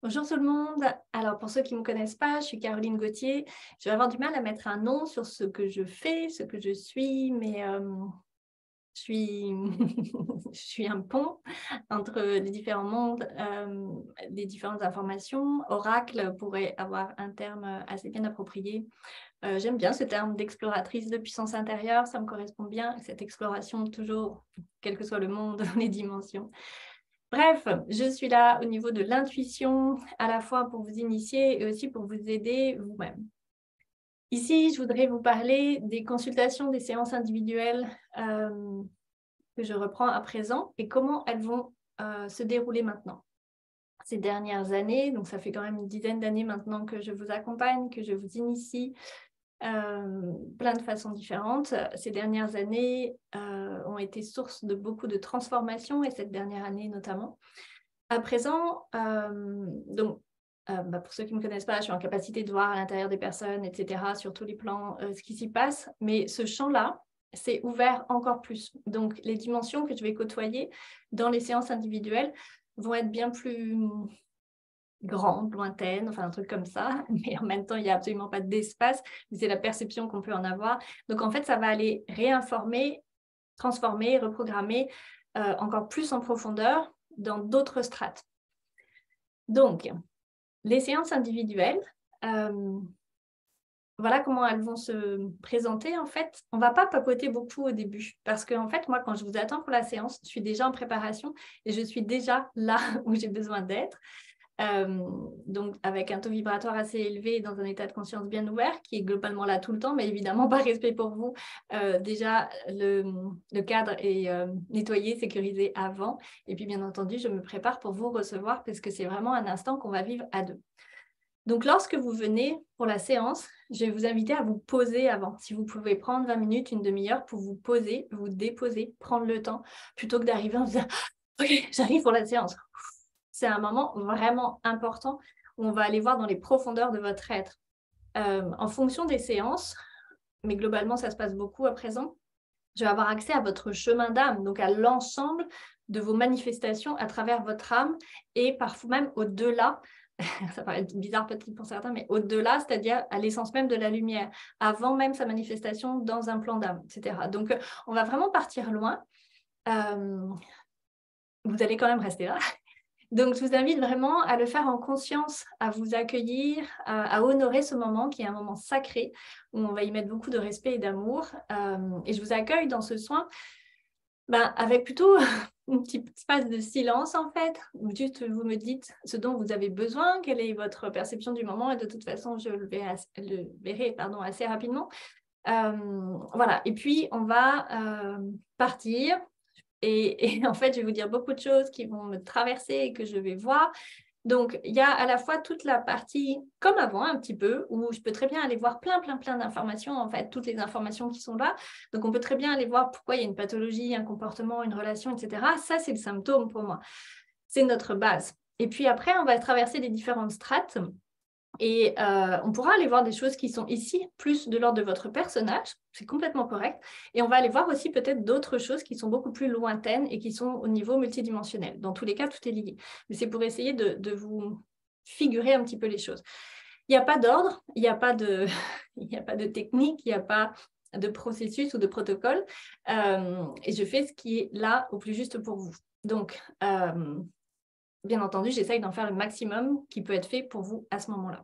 Bonjour tout le monde. Alors pour ceux qui ne me connaissent pas, je suis Caroline Gauthier. Je vais avoir du mal à mettre un nom sur ce que je fais, ce que je suis, mais je suis, je suis un pont entre les différents mondes, les différentes informations. Oracle pourrait avoir un terme assez bien approprié. J'aime bien ce terme d'exploratrice de puissance intérieure, ça me correspond bien, cette exploration toujours, quel que soit le monde, les dimensions. Bref, je suis là au niveau de l'intuition, à la fois pour vous initier et aussi pour vous aider vous-même. Ici, je voudrais vous parler des consultations, des séances individuelles que je reprends à présent et comment elles vont se dérouler maintenant. Ces dernières années, donc ça fait quand même une dizaine d'années maintenant que je vous accompagne, que je vous initie, plein de façons différentes. Ces dernières années ont été source de beaucoup de transformations et cette dernière année notamment. À présent, pour ceux qui ne me connaissent pas, je suis en capacité de voir à l'intérieur des personnes, etc., sur tous les plans, ce qui s'y passe. Mais ce champ-là, c'est ouvert encore plus. Donc, les dimensions que je vais côtoyer dans les séances individuelles vont être bien plus grandes, lointaines, enfin un truc comme ça. Mais en même temps, il n'y a absolument pas d'espace. C'est la perception qu'on peut en avoir. Donc, en fait, ça va aller réinformer, transformer, reprogrammer encore plus en profondeur dans d'autres strates. Donc, les séances individuelles, voilà comment elles vont se présenter. En fait, on ne va pas papoter beaucoup au début parce que, en fait, moi, quand je vous attends pour la séance, je suis déjà en préparation et je suis déjà là où j'ai besoin d'être. Donc avec un taux vibratoire assez élevé dans un état de conscience bien ouvert qui est globalement là tout le temps, mais évidemment par respect pour vous, déjà le cadre est nettoyé, sécurisé avant et puis bien entendu je me prépare pour vous recevoir parce que c'est vraiment un instant qu'on va vivre à deux. Donc lorsque vous venez pour la séance, je vais vous inviter à vous poser avant. Si vous pouvez prendre 20 minutes, une demi-heure pour vous poser, vous déposer, prendre le temps plutôt que d'arriver en disant « Ok, j'arrive pour la séance ». C'est un moment vraiment important où on va aller voir dans les profondeurs de votre être. En fonction des séances, mais globalement, ça se passe beaucoup à présent, je vais avoir accès à votre chemin d'âme, donc à l'ensemble de vos manifestations à travers votre âme et parfois même au-delà, ça paraît bizarre peut-être pour certains, mais au-delà, c'est-à-dire à l'essence même de la lumière, avant même sa manifestation dans un plan d'âme, etc. Donc, on va vraiment partir loin. Vous allez quand même rester là. Donc, je vous invite vraiment à le faire en conscience, à vous accueillir, à honorer ce moment qui est un moment sacré où on va y mettre beaucoup de respect et d'amour. Et je vous accueille dans ce soin avec plutôt un petit espace de silence en fait, où juste vous me dites ce dont vous avez besoin, quelle est votre perception du moment et de toute façon, je le verrai assez rapidement. Voilà, et puis on va partir. Et en fait, je vais vous dire beaucoup de choses qui vont me traverser et que je vais voir. Donc, il y a à la fois toute la partie, comme avant un petit peu, où je peux très bien aller voir plein d'informations, en fait, toutes les informations qui sont là. Donc, on peut très bien aller voir pourquoi il y a une pathologie, un comportement, une relation, etc. Ça, c'est le symptôme pour moi. C'est notre base. Et puis après, on va traverser les différentes strates. Et on pourra aller voir des choses qui sont ici, plus de l'ordre de votre personnage, c'est complètement correct. Et on va aller voir aussi peut-être d'autres choses qui sont beaucoup plus lointaines et qui sont au niveau multidimensionnel. Dans tous les cas, tout est lié. Mais c'est pour essayer de vous figurer un petit peu les choses. Il n'y a pas d'ordre, il n'y a pas de, il n'y a pas de technique, il n'y a pas de processus ou de protocole. Et je fais ce qui est là au plus juste pour vous. Donc, bien entendu, j'essaye d'en faire le maximum qui peut être fait pour vous à ce moment-là.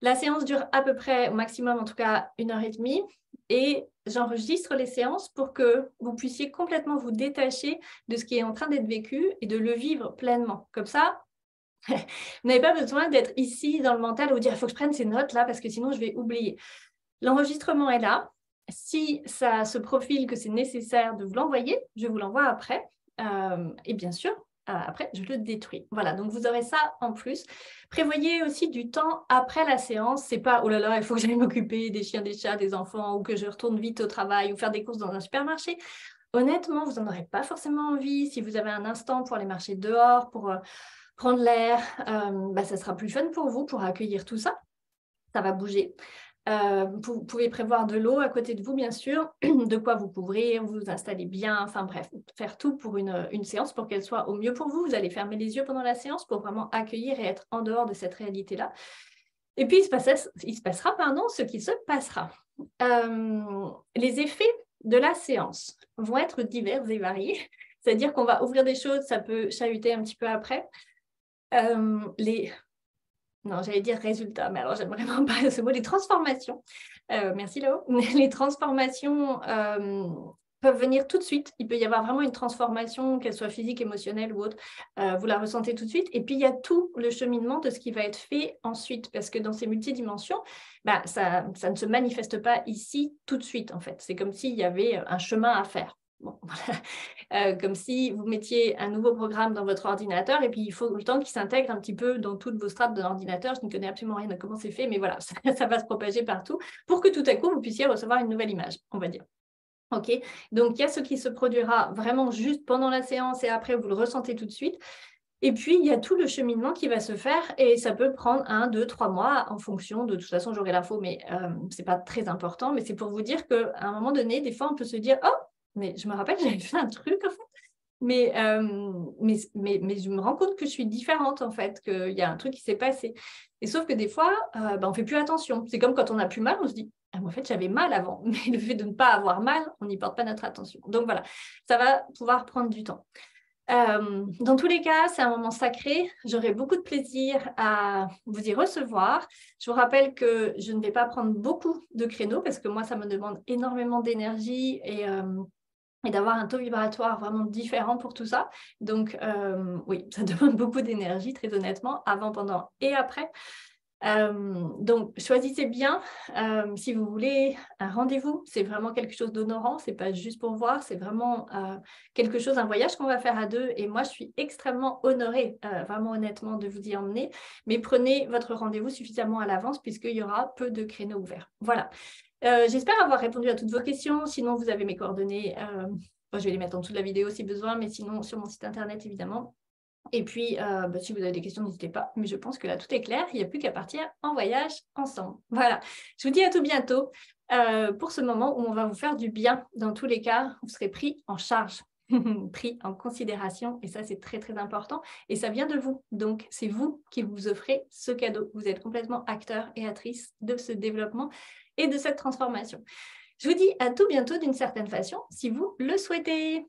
La séance dure à peu près, au maximum en tout cas, 1h30 et j'enregistre les séances pour que vous puissiez complètement vous détacher de ce qui est en train d'être vécu et de le vivre pleinement. Comme ça, vous n'avez pas besoin d'être ici dans le mental ou vous dire « il faut que je prenne ces notes là parce que sinon je vais oublier ». L'enregistrement est là. Si ça se profile que c'est nécessaire de vous l'envoyer, je vous l'envoie après. Et bien sûr, après, je le détruis. Voilà, donc vous aurez ça en plus. Prévoyez aussi du temps après la séance. C'est pas, oh là là, il faut que j'aille m'occuper des chiens, des chats, des enfants, ou que je retourne vite au travail, ou faire des courses dans un supermarché. Honnêtement, vous n'en aurez pas forcément envie. Si vous avez un instant pour aller marcher dehors, pour prendre l'air, ça sera plus fun pour vous, pour accueillir tout ça. Ça va bouger. Vous pouvez prévoir de l'eau à côté de vous, bien sûr, de quoi vous couvrir, vous installer bien, enfin bref, faire tout pour une séance pour qu'elle soit au mieux pour vous. Vous allez fermer les yeux pendant la séance pour vraiment accueillir et être en dehors de cette réalité-là. Et puis, il se passera ce qui se passera. Les effets de la séance vont être divers et variés. C'est-à-dire qu'on va ouvrir des choses, ça peut chahuter un petit peu après. Non, j'allais dire résultats, mais alors j'aime vraiment pas ce mot, les transformations. Merci Léo. Les transformations peuvent venir tout de suite. Il peut y avoir vraiment une transformation, qu'elle soit physique, émotionnelle ou autre. Vous la ressentez tout de suite. Et puis, il y a tout le cheminement de ce qui va être fait ensuite. Parce que dans ces multidimensions, ça ne se manifeste pas ici tout de suite, en fait. C'est comme s'il y avait un chemin à faire. Bon, voilà. Comme si vous mettiez un nouveau programme dans votre ordinateur et puis il faut le temps qu'il s'intègre un petit peu dans toutes vos strates de l'ordinateur. Je ne connais absolument rien de comment c'est fait, mais voilà, ça va se propager partout pour que tout à coup, vous puissiez recevoir une nouvelle image, on va dire. OK, donc il y a ce qui se produira vraiment juste pendant la séance et après, vous le ressentez tout de suite. Et puis, il y a tout le cheminement qui va se faire et ça peut prendre 1, 2, 3 mois en fonction de toute façon, j'aurai l'info, mais ce n'est pas très important. Mais c'est pour vous dire qu'à un moment donné, des fois, on peut se dire « Oh, mais je me rappelle, j'avais fait un truc en fait. » Mais je me rends compte que je suis différente en fait, qu'il y a un truc qui s'est passé. Et sauf que des fois, on ne fait plus attention. C'est comme quand on a plus mal, on se dit « Ah, en fait, j'avais mal avant. » Mais le fait de ne pas avoir mal, on n'y porte pas notre attention. Donc voilà, ça va pouvoir prendre du temps. Dans tous les cas, c'est un moment sacré. J'aurai beaucoup de plaisir à vous y recevoir. Je vous rappelle que je ne vais pas prendre beaucoup de créneaux parce que moi, ça me demande énormément d'énergie et d'avoir un taux vibratoire vraiment différent pour tout ça. Donc, oui, ça demande beaucoup d'énergie, très honnêtement, avant, pendant et après. Donc, choisissez bien si vous voulez un rendez-vous. C'est vraiment quelque chose d'honorant, c'est pas juste pour voir, c'est vraiment quelque chose, un voyage qu'on va faire à deux. Et moi, je suis extrêmement honorée, vraiment honnêtement, de vous y emmener. Mais prenez votre rendez-vous suffisamment à l'avance puisqu'il y aura peu de créneaux ouverts. Voilà. J'espère avoir répondu à toutes vos questions. Sinon, vous avez mes coordonnées. Je vais les mettre en dessous de la vidéo si besoin, mais sinon sur mon site internet, évidemment. Et puis, si vous avez des questions, n'hésitez pas. Mais je pense que là, tout est clair. Il n'y a plus qu'à partir en voyage ensemble. Voilà. Je vous dis à tout bientôt pour ce moment où on va vous faire du bien. Dans tous les cas, vous serez pris en charge, pris en considération. Et ça, c'est très, très important. Et ça vient de vous. Donc, c'est vous qui vous offrez ce cadeau. Vous êtes complètement acteur et actrice de ce développement et de cette transformation. Je vous dis à tout bientôt d'une certaine façon, si vous le souhaitez.